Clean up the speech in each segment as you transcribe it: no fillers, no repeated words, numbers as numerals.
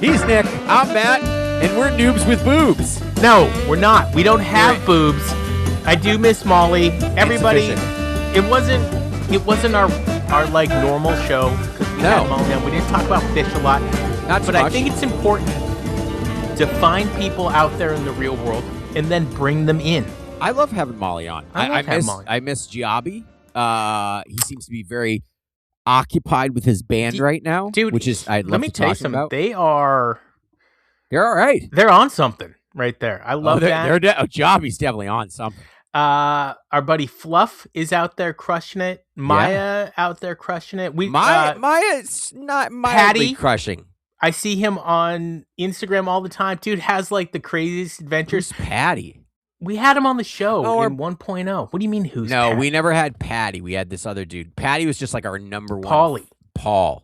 He's Nick. I'm Matt, and we're noobs with boobs. No, we're not. We don't have boobs. I do miss Molly. Everybody, it wasn't our like normal show because we had Molly on. We didn't talk about Phish a lot, but I think it's important to find people out there in the real world and then bring them in. I love having Molly on. I miss Giabi. He seems to be very occupied with his band right now, dude. Which is let me tell you something. About. They're all right. They're on something right there. I love that. Giabi's definitely on something. Our buddy Fluff is out there crushing it. Maya out there crushing it. Maya's not mildly crushing. I see him on Instagram all the time. Dude has like the craziest adventures. Who's Patty? We had him on the show in 1.0. What do you mean who's No, Patty? We never had Patty. We had this other dude. Patty was just like our number one. Paul.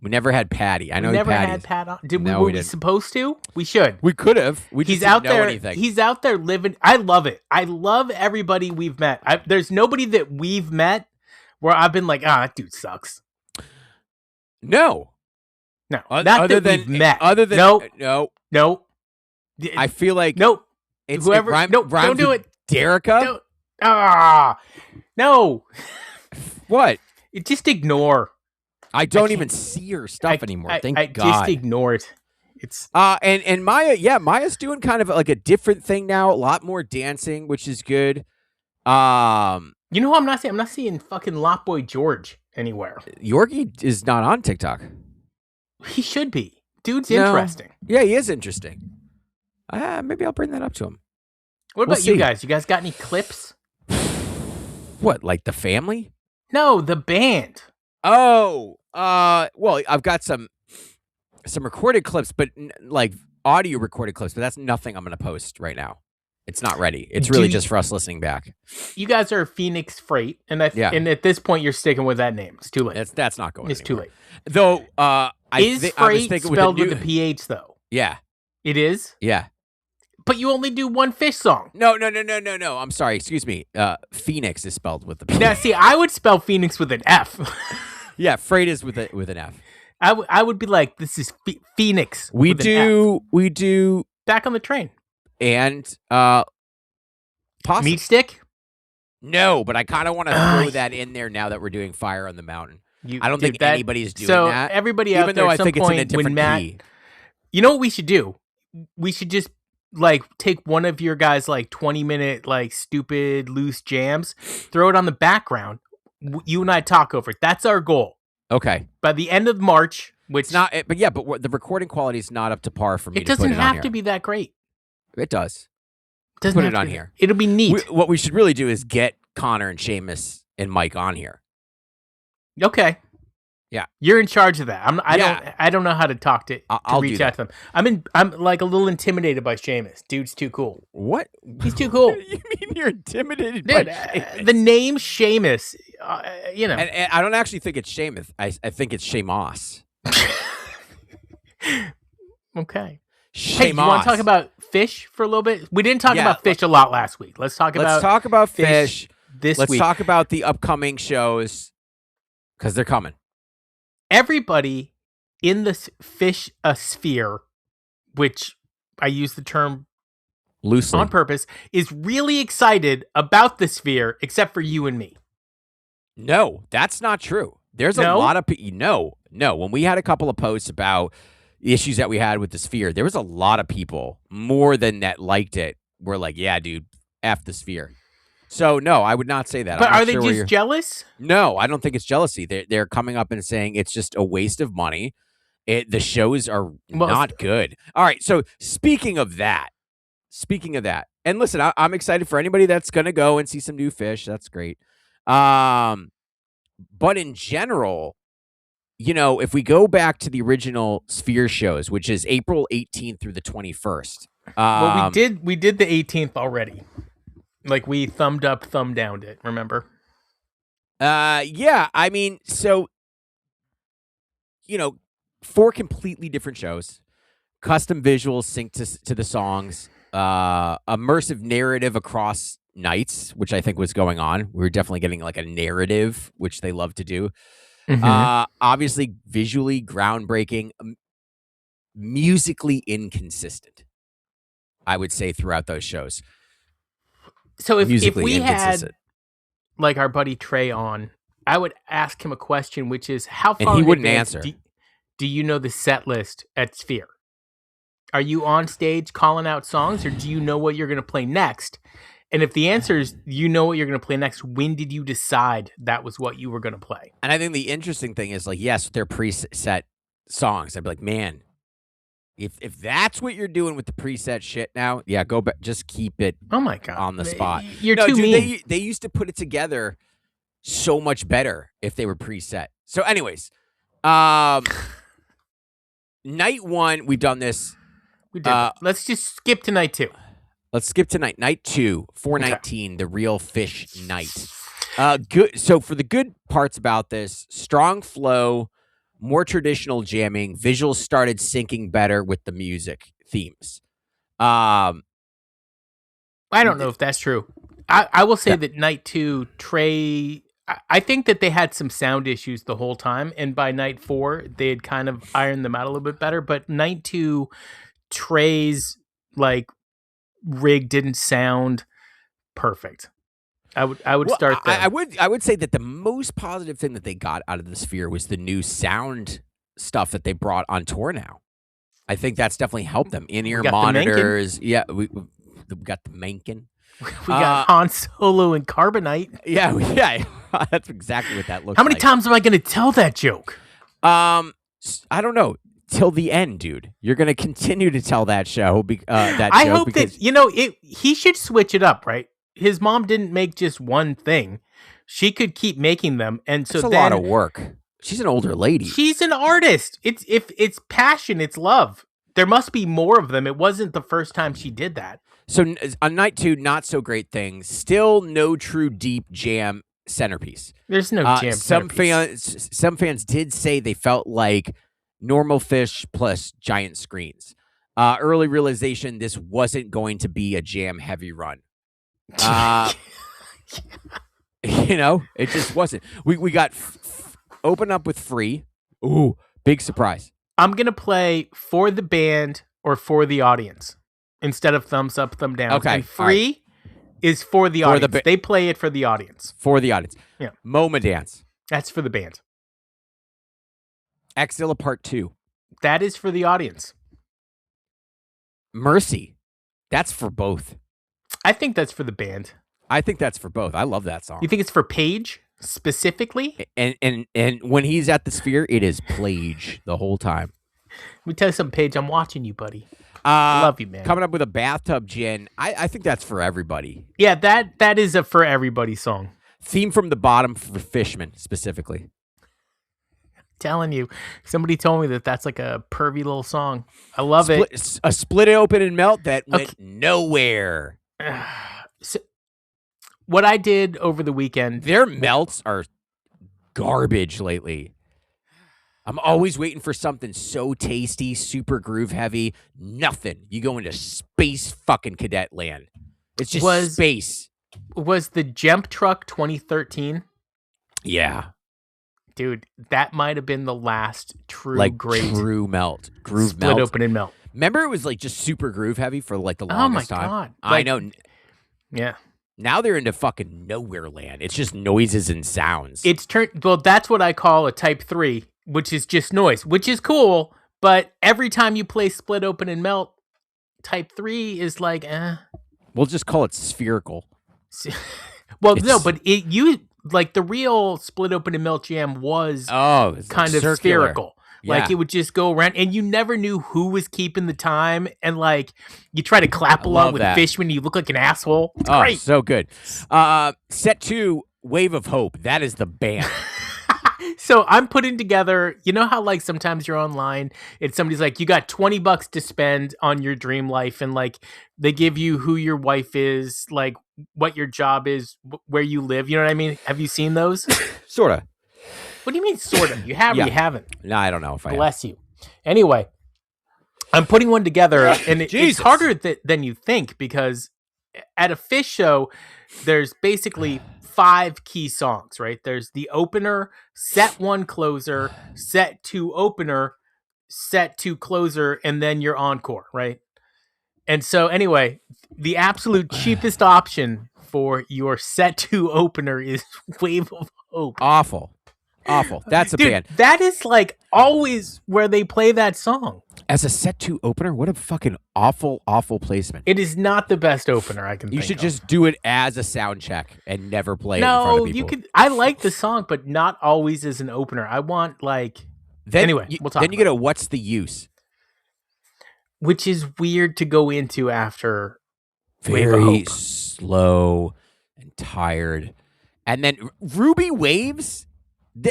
We never had Patty. I know we never had Pat on. Were we supposed to? We should. We could have. He's out there. Anything. He's out there living. I love it. I love everybody we've met. There's nobody that we've met where I've been like, that dude sucks. No. We've met. No. I feel like nope. It's whoever. Don't do it, Derica. No. What? Just ignore. I don't even see her stuff anymore. Thank God. Just ignore it. It's and Maya, Maya's doing kind of like a different thing now. A lot more dancing, which is good. You know who I'm not seeing? I'm not seeing fucking Lot Boy George anywhere. Yorkie is not on TikTok. He should be. Dude's interesting. Yeah, he is interesting. Maybe I'll bring that up to him. What about you guys? You guys got any clips? What, like the family? No, the band. Oh, well, I've got some recorded clips, but like audio recorded clips, but that's nothing I'm going to post right now. It's not ready. It's really just for us listening back. You guys are Phoenix Freight, and at this point, you're sticking with that name. It's too late. That's not going. It's anywhere. Too late. Though, Freight spelled with a PH though? Yeah, it is. Yeah, but you only do one Phish song. No. I'm sorry. Excuse me. Phoenix is spelled with the PH. Now, see, I would spell Phoenix with an F. Yeah, Freight is with an F. I would be like, this is Phoenix. We do Back on the Train. And Meat Stick? No, but I kind of want to throw that in there now that we're doing Fire on the Mountain. I don't think anybody's doing that. So everybody out there, even though I think it's in a different key. You know what we should do? We should just like take one of your guys' like 20-minute like stupid loose jams, throw it on the background. You and I talk over it. That's our goal. Okay. By the end of March, which it's not, but the recording quality is not up to par for me. It doesn't have to be that great. It does. Doesn't put it on here. It'll be neat. What we should really do is get Connor and Seamus and Mike on here. Okay. Yeah, you're in charge of that. I don't know how to talk to reach out to them. I'm like a little intimidated by Seamus. Dude's too cool. What? He's too cool. You mean you're intimidated by Seamus? The name Seamus, And I don't actually think it's Seamus. I think it's Seamus. Okay. Hey, you want to talk about Phish for a little bit? We didn't talk about Phish a lot last week. Let's talk about Phish this week. Let's talk about the upcoming shows because they're coming. Everybody in the Phish sphere, which I use the term loosely on purpose, is really excited about the sphere, except for you and me. No, that's not true. There's a lot of people. No. When we had a couple of posts about issues that we had with the sphere, there was a lot of people, more than that, liked it. We're like, yeah, dude, F the sphere. So, no, I would not say that. But are they just jealous? No, I don't think it's jealousy. They're coming up and saying it's just a waste of money. The shows are not good. All right, so speaking of that, and listen, I'm excited for anybody that's going to go and see some new Phish. That's great. But in general, if we go back to the original Sphere shows, which is April 18th through the 21st. Well, we did the 18th already. Like we thumbed up, thumb downed it, remember? Yeah, I mean, so 4 completely different shows, custom visuals synced to the songs, immersive narrative across nights, which I think was going on. We were definitely getting like a narrative, which they love to do. Mm-hmm. Obviously visually groundbreaking. musically inconsistent, I would say, throughout those shows. So if we had like our buddy Trey on, I would ask him a question, which is how far and he wouldn't answer. Do you know the set list at Sphere? Are you on stage calling out songs, or do you know what you're going to play next? And if the answer is you know what you're going to play next, when did you decide that was what you were going to play? And I think the interesting thing is, like, yes, they're preset songs. I'd be like, man, if that's what you're doing with the preset shit now, yeah, go back, just keep it. Oh my God, on the spot. You're too mean. They used to put it together so much better if they were preset. So, anyways, night one, we've done this. We did. Let's just skip to night two. Let's skip to night two, 419, the real Phish night. Good. So for the good parts about this, strong flow, more traditional jamming, visuals started syncing better with the music themes. I don't know if that's true. I will say that night two, Trey, I think that they had some sound issues the whole time, and by night four, they had kind of ironed them out a little bit better. But night two, Trey's like rig didn't sound perfect. I would start there. I would say that the most positive thing that they got out of the Sphere was the new sound stuff that they brought on tour now. I think that's definitely helped them. In-ear monitors. Yeah, we got the Menken. We got Han Solo and Carbonite. Yeah, that's exactly what that looks like. How many times am I going to tell that joke? I don't know. Till the end, dude. You're going to continue to tell that show. I hope that, he should switch it up, right? His mom didn't make just one thing. She could keep making them. And so that's a lot of work. She's an older lady. She's an artist. It's passion. It's love. There must be more of them. It wasn't the first time she did that. So on night two, not so great things. Still no true deep jam centerpiece. There's no jam centerpiece. Some fans did say they felt like normal Phish plus giant screens. Early realization this wasn't going to be a jam heavy run. It just wasn't. We got open up with Free. Ooh, big surprise. I'm going to play for the band or for the audience instead of thumbs up, thumb down. Okay. And Free is for the audience. They play it for the audience. For the audience. Yeah. MoMA Dance. That's for the band. Axilla Part 2. That is for the audience. Mercy. That's for both. I think that's for the band. I think that's for both. I love that song. You think it's for Paige specifically? And when he's at the Sphere, it is Plage the whole time. Let me tell you something, Paige. I'm watching you, buddy. I love you, man. Coming up with a bathtub gin. I think that's for everybody. Yeah, that is a for everybody song. Theme from the Bottom for Fishman specifically. Telling you, somebody told me that's like a pervy little song. I love it. A Split It Open and Melt that went nowhere. So, what I did over the weekend, their melts are garbage lately. I'm always waiting for something so tasty, super groove heavy. Nothing. You go into space fucking cadet land. It's just space. Was the Jump Truck 2013? Yeah. Dude, that might have been the last true true melt. Groove Split open and melt. Remember it was like just super groove heavy for like the longest time? Oh my God. I know. Yeah. Now they're into fucking nowhere land. It's just noises and sounds. Well, that's what I call a type 3, which is just noise, which is cool, but every time you play Split Open and Melt, type 3 is like, We'll just call it spherical. Well, no, but like the real Split Open and Melt jam was kind of circular. spherical. Yeah. Like it would just go around and you never knew who was keeping the time. And like you try to clap along with Fishman, you look like an asshole. It's great. So good. Set 2, Wave of Hope. That is the band. So I'm putting together, you know how like sometimes you're online and somebody's like, you got $20 to spend on your dream life. And like they give you who your wife is, like what your job is, where you live. You know what I mean? Have you seen those? Sort of. What do you mean, sort of? You have or you haven't? No, I don't know if I Bless you. Anyway, I'm putting one together, and it's harder than you think because at a Phish show, there's basically 5 key songs, right? There's the opener, set 1 closer, set 2 opener, set to closer and then your encore, right? And so anyway, the absolute cheapest option for your set to opener is Wave of Hope. Awful. That's a band. That is like always where they play that song. As a set to opener, what a fucking awful placement. It is not the best opener I can think of. You should just do it as a sound check and never play it in front of people. You could. I like the song, but not always as an opener. I want like... Anyway, we'll talk Then you get a what's the use? Which is weird to go into after very slow and tired. And then Ruby Waves,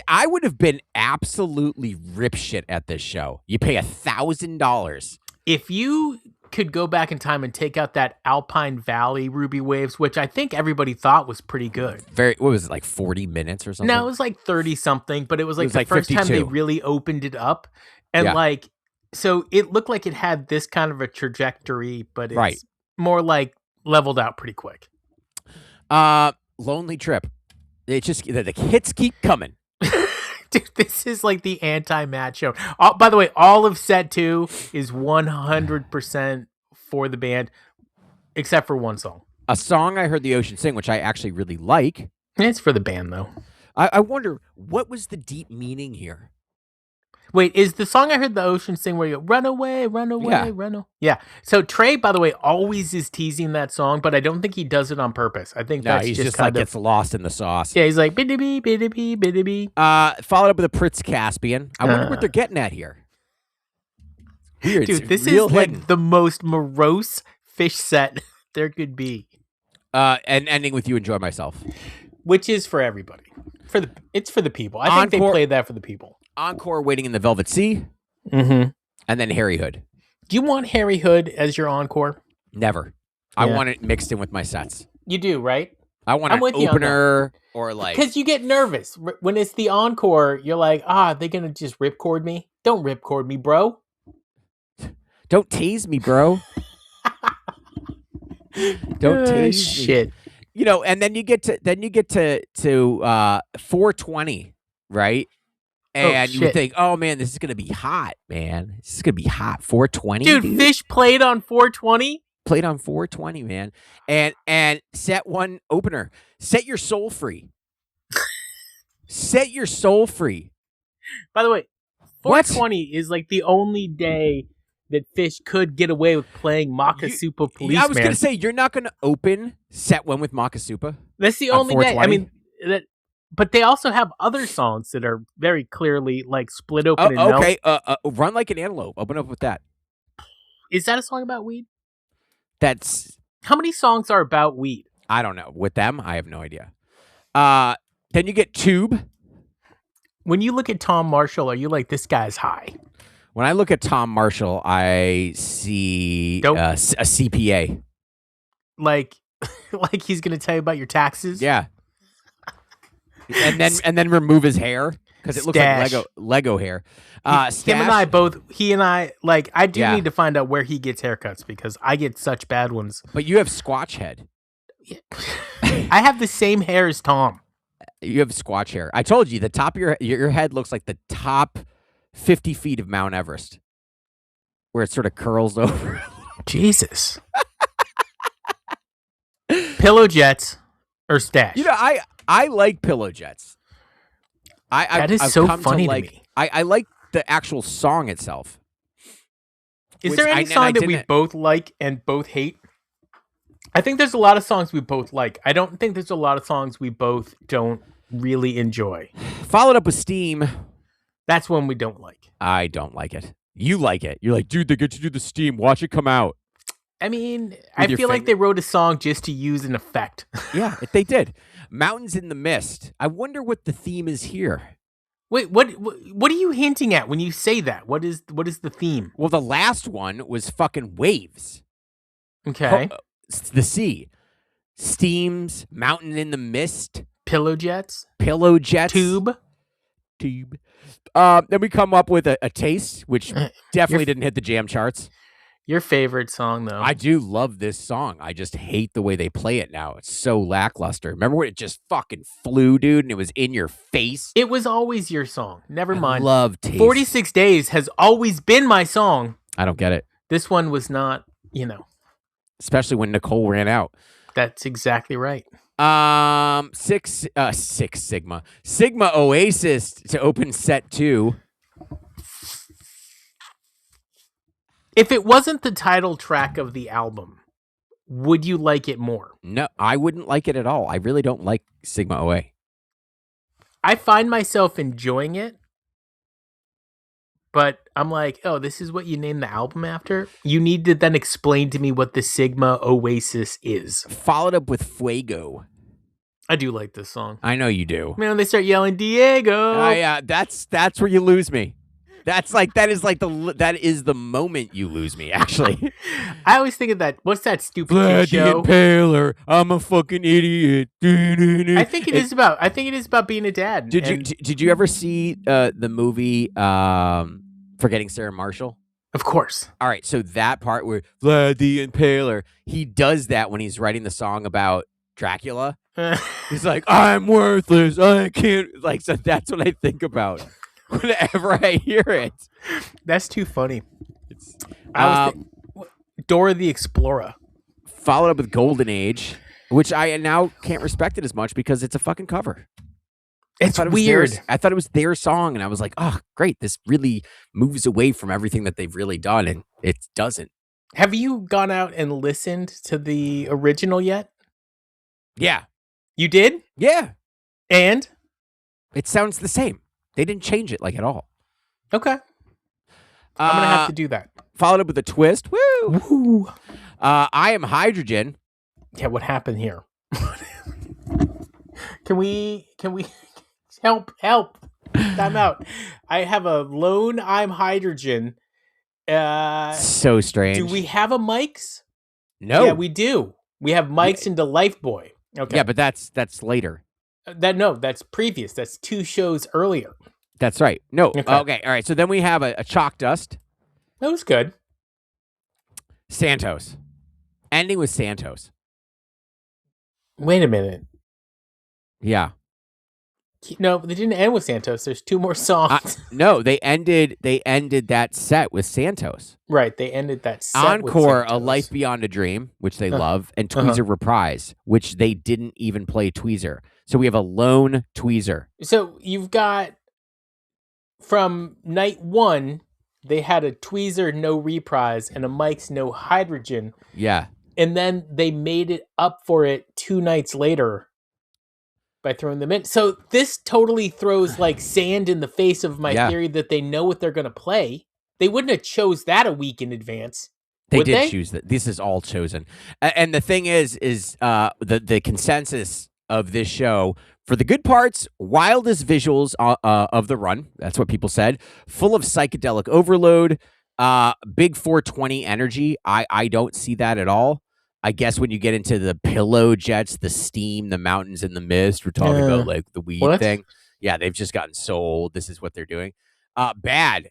I would have been absolutely ripshit at this show. You pay $1,000. If you could go back in time and take out that Alpine Valley Ruby Waves, which I think everybody thought was pretty good. What was it, like 40 minutes or something? No, it was like 30 something, but it was like the first 52. time they really opened it up. And so it looked like it had this kind of a trajectory, but it's more like leveled out pretty quick. Lonely Trip. It just, the hits keep coming. Dude, this is like the anti-Matt show. By the way, all of set 2 is 100% for the band, except for one song. A song I heard the Ocean sing, which I actually really like. It's for the band, though. I wonder, what was the deep meaning here? Wait, is the song I heard the Ocean sing where you go, run away, run away, run away? Yeah. So Trey, by the way, always is teasing that song, but I don't think he does it on purpose. I think that's he's just like gets lost in the sauce. Yeah, he's like, biddy biddy biddy. Followed up with a Pritz Caspian. I wonder what they're getting at here. Weird. Dude, this is like the most morose Phish set there could be. And ending with You Enjoy Myself. Which is for everybody. It's for the people. I think they played that for the people. Encore, Waiting in the Velvet Sea. Mm-hmm. And then Harry Hood. Do you want Harry Hood as your encore? Never. Yeah. I want it mixed in with my sets. You do, right? I want an opener or like... Because you get nervous. When it's the encore, you're like, are they going to just ripcord me? Don't ripcord me, bro. Don't tease me, bro. Don't tease me. Shit. You know, and then you get to 420, right? And you would think, oh man, this is gonna be hot, man. This is gonna be hot. 420, dude. Phish played on 420. Played on 420, man. And set one opener. Set your soul free. Set your soul free. By the way, 420 is like the only day that Phish could get away with playing Makasupa Policeman. I was gonna say you're not gonna open set one with Makasupa. That's the only day. I mean that. But they also have other songs that are very clearly like Split Open and okay. Run Like an Antelope. Open up with that. Is that a song about weed? That's... How many songs are about weed? I don't know. With them, I have no idea. Then you get Tube. When you look at Tom Marshall, are you like, this guy's high? When I look at Tom Marshall, I see a CPA. Like he's going to tell you about your taxes? Yeah. And then remove his hair because it looks like Lego hair. He and I, like, I do need to find out where he gets haircuts because I get such bad ones. But you have Squatch head. I have the same hair as Tom. You have Squatch hair. I told you the top of your head looks like the top 50 feet of Mount Everest, where it sort of curls over. Jesus. Pillow Jets or Stash? You know, I like Pillow Jets. That is so funny to me. I like the actual song itself. Is there any song that we both like and both hate? I think there's a lot of songs we both like. I don't think there's a lot of songs we both don't really enjoy. Followed up with Steam. That's one we don't like. I don't like it. You like it. You're like, dude, they get to do the Steam. Watch it come out. I mean, I feel like they wrote a song just to use an effect. Yeah, they did. Mountains in the Mist. I wonder what the theme is here. Wait, what are you hinting at when you say that? What is the theme? Well, the last one was fucking waves. Okay. The sea. Steams, Mountain in the Mist. Pillow Jets. Tube. Then we come up with a Taste, which definitely didn't hit the jam charts. Your favorite song, though. I do love this song. I just hate the way they play it now. It's so lackluster. Remember when it just fucking flew, dude, and it was in your face? It was always your song. Never mind. I love Taste. 46 Days has always been my song. I don't get it. This one was not, Especially when Nicole ran out. That's exactly right. Six Sigma. Sigma Oasis to open set 2. If it wasn't the title track of the album, would you like it more? No, I wouldn't like it at all. I really don't like Sigma OA. I find myself enjoying it, but I'm like, oh, this is what you name the album after? You need to then explain to me what the Sigma Oasis is. Followed up with Fuego. I do like this song. I know you do. Man, when they start yelling Diego. Yeah, that's where you lose me. That is the moment you lose me, actually. I always think of that. What's that stupid Vlad show? the Impaler. I'm a fucking idiot. I think it is about being a dad. Did you ever see the movie Forgetting Sarah Marshall? Of course. All right, so that part where Vlad the Impaler, he does that when he's writing the song about Dracula. He's like, I'm worthless. I can't. Like, so that's what I think about whenever I hear it. That's too funny. Dora the Explorer. Followed up with Golden Age, which I now can't respect it as much because it's a fucking cover. It's weird. I thought it was their song, and I was like, oh, great. This really moves away from everything that they've really done, and it doesn't. Have you gone out and listened to the original yet? Yeah. You did? Yeah. And? It sounds the same. They didn't change it, like, at all. Okay. I'm going to have to do that. Followed up with a twist. Woo! Woo! I Am Hydrogen. Yeah, what happened here? Can we help? Time out. I have a lone I'm Hydrogen. So strange. Do we have a Mike's? No. Yeah, we do. We have Mike's into Lifeboy. Okay. Yeah, but that's later. That's previous. That's 2 shows earlier. That's right. No. Okay. All right. So then we have a Chalk Dust. That was good. Santos. Ending with Santos. Wait a minute. Yeah. No, they didn't end with Santos. There's 2 more songs. No, they ended that set with Santos. Right, they ended that set Encore, with Santos. A Life Beyond a Dream, which they love, and Tweezer Reprise, which they didn't even play Tweezer. So we have a lone Tweezer. So you've got, from night 1, they had a Tweezer no reprise and a Mike's no Hydrogen. Yeah. And then they made it up for it 2 nights later by throwing them in. So this totally throws like sand in the face of my theory that they know what they're going to play. They wouldn't have chose that a week in advance. They did choose that. This is all chosen. And the thing is the consensus of this show, for the good parts, wildest visuals of the run. That's what people said. Full of psychedelic overload, big 420 energy. I don't see that at all. I guess when you get into the pillow jets, the steam, the mountains and the mist, we're talking about like the weed thing. Yeah, they've just gotten so old. This is what they're doing. Bad.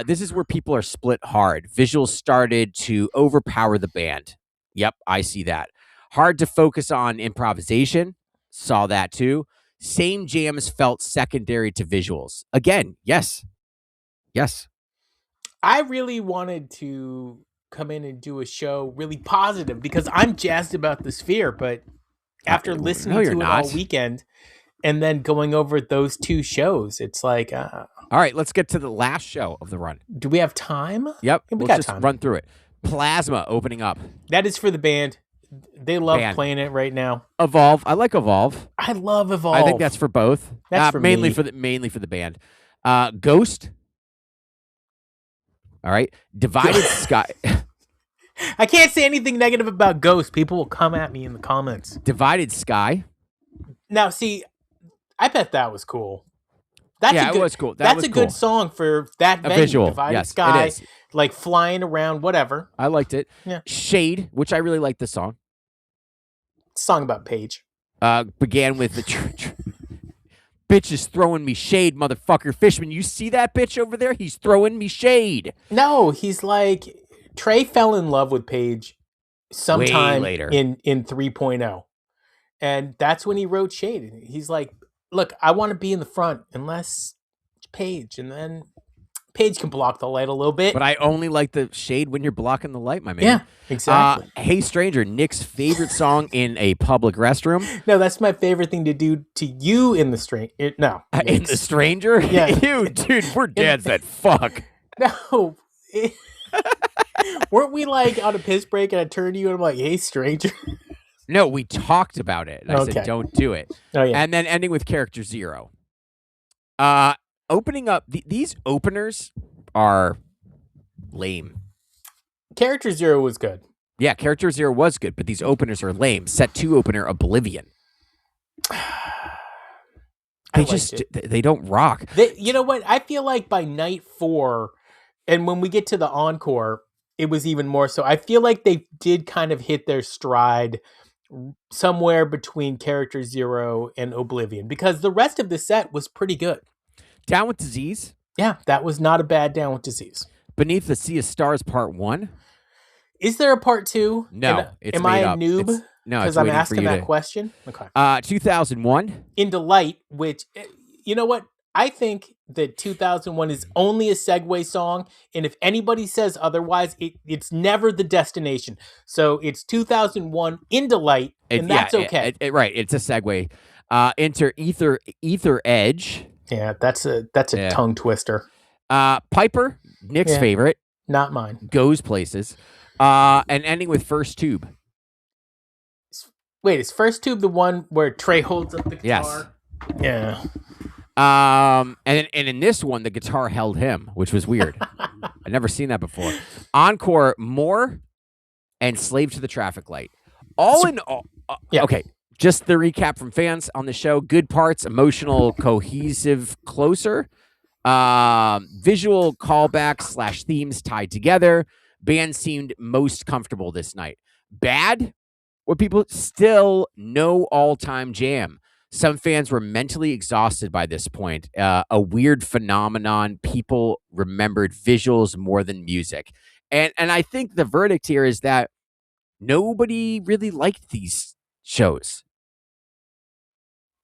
This is where people are split hard. Visuals started to overpower the band. Yep, I see that. Hard to focus on improvisation. Saw that too. Same jams felt secondary to visuals. Again, yes. Yes. I really wanted to come in and do a show really positive because I'm jazzed about the Sphere, but after listening to it all weekend and then going over those 2 shows, it's like... all right, let's get to the last show of the run. Do we have time? Yep, we got time. Run through it. Plasma opening up. That is for the band. They love playing it right now. Evolve. I like Evolve. I love Evolve. I think that's for both. That's for mainly me. mainly for the band. Ghost. All right. Divided Sky. I can't say anything negative about Ghost. People will come at me in the comments. Divided Sky. Now, see, I bet that was cool. It was cool. That's a good song for that venue. Visual. Divided Sky, like flying around, whatever. I liked it. Yeah. Shade, which I really liked the song. Song about Paige. Began with the bitch is throwing me shade, motherfucker. Fishman, you see that bitch over there? He's throwing me shade. No, he's like Trey fell in love with Paige sometime later in 3.0. And that's when he wrote Shade. He's like, look, I want to be in the front unless Paige. And then Paige can block the light a little bit. But I only like the shade when you're blocking the light, my man. Yeah, exactly. Hey Stranger, Nick's favorite song in a public restroom. No, that's my favorite thing to do to you in the Stranger. No. In the Stranger? Yeah. You, dude, we're dads that fuck. No. Weren't we like on a piss break and I turned to you and I'm like, hey, Stranger? No, we talked about it. And I said, don't do it. Oh, yeah. And then ending with character 0. Opening up, these openers are lame. Character 0 was good. Yeah, character 0 was good, but these openers are lame. Set 2 opener, Oblivion. They don't rock. You know what? I feel like by night 4, and when we get to the encore, it was even more so. I feel like they did kind of hit their stride somewhere between character 0 and Oblivion, because the rest of the set was pretty good. Down with Disease? Yeah, that was not a bad Down with Disease. Beneath the Sea of Stars Part 1? Is there a Part 2? No, it's am I a up. noob? Because I'm asking that question? Okay. 2001? Into Light, which, you know what? I think that 2001 is only a segue song, and if anybody says otherwise, it's never the destination. So it's 2001 Into Light, and that's okay. Right, it's a segue. Enter Ether Edge. Yeah, that's a tongue twister. Piper, Nick's favorite. Not mine. Goes places. And ending with First Tube. Wait, is First Tube the one where Trey holds up the guitar? Yes. Yeah. And in this one, the guitar held him, which was weird. I'd never seen that before. Encore, More, and Slave to the Traffic Light. All in all. Okay. Just the recap from fans on the show. Good parts, emotional, cohesive, closer. Visual callbacks / themes tied together. Band seemed most comfortable this night. Bad? Were people still no all-time jam? Some fans were mentally exhausted by this point. A weird phenomenon. People remembered visuals more than music. And I think the verdict here is that nobody really liked these shows.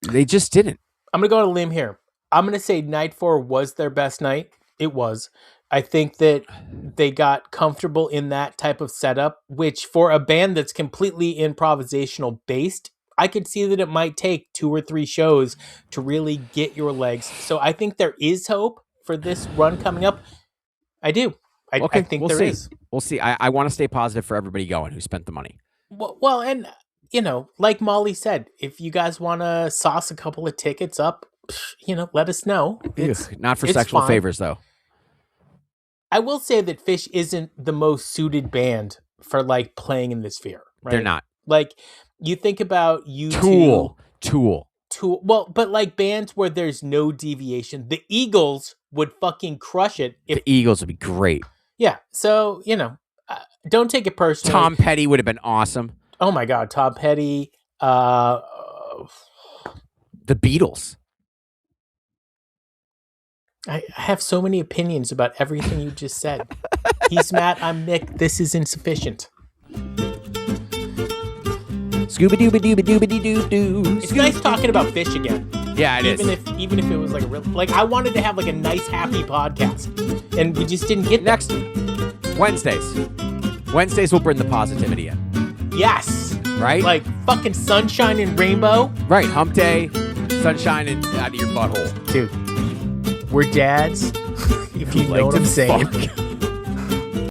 They just didn't. I'm going to go on a limb here. I'm going to say night 4 was their best night. It was. I think that they got comfortable in that type of setup, which for a band that's completely improvisational based, I could see that it might take 2 or 3 shows to really get your legs. So I think there is hope for this run coming up. I do. I think there is. We'll see. I want to stay positive for everybody going who spent the money. Well, and, you know, like Molly said, if you guys want to sauce a couple of tickets up, you know, let us know. Not for sexual favors, though. I will say that Phish isn't the most suited band for, like, playing in the Sphere. Right? They're not. Like, you think about U2. Tool. Well, but like bands where there's no deviation, the Eagles would fucking crush it. The Eagles would be great. Yeah. So, you know, don't take it personally. Tom Petty would have been awesome. Oh my God. Tom Petty. The Beatles. I have so many opinions about everything you just said. He's Matt. I'm Nick. This is Insufficient. Scooby-Dooby-Dooby-Dooby-Doo. It's nice talking about Phish again. Yeah, it is. Even if it was like a real, like, I wanted to have like a nice, happy podcast, and we just didn't get next Wednesdays. Wednesdays will bring the positivity in. Yes. Right? Like fucking sunshine and rainbow. Right. Hump day, sunshine and out of your butthole. Dude, we're dads. If you know what I'm saying.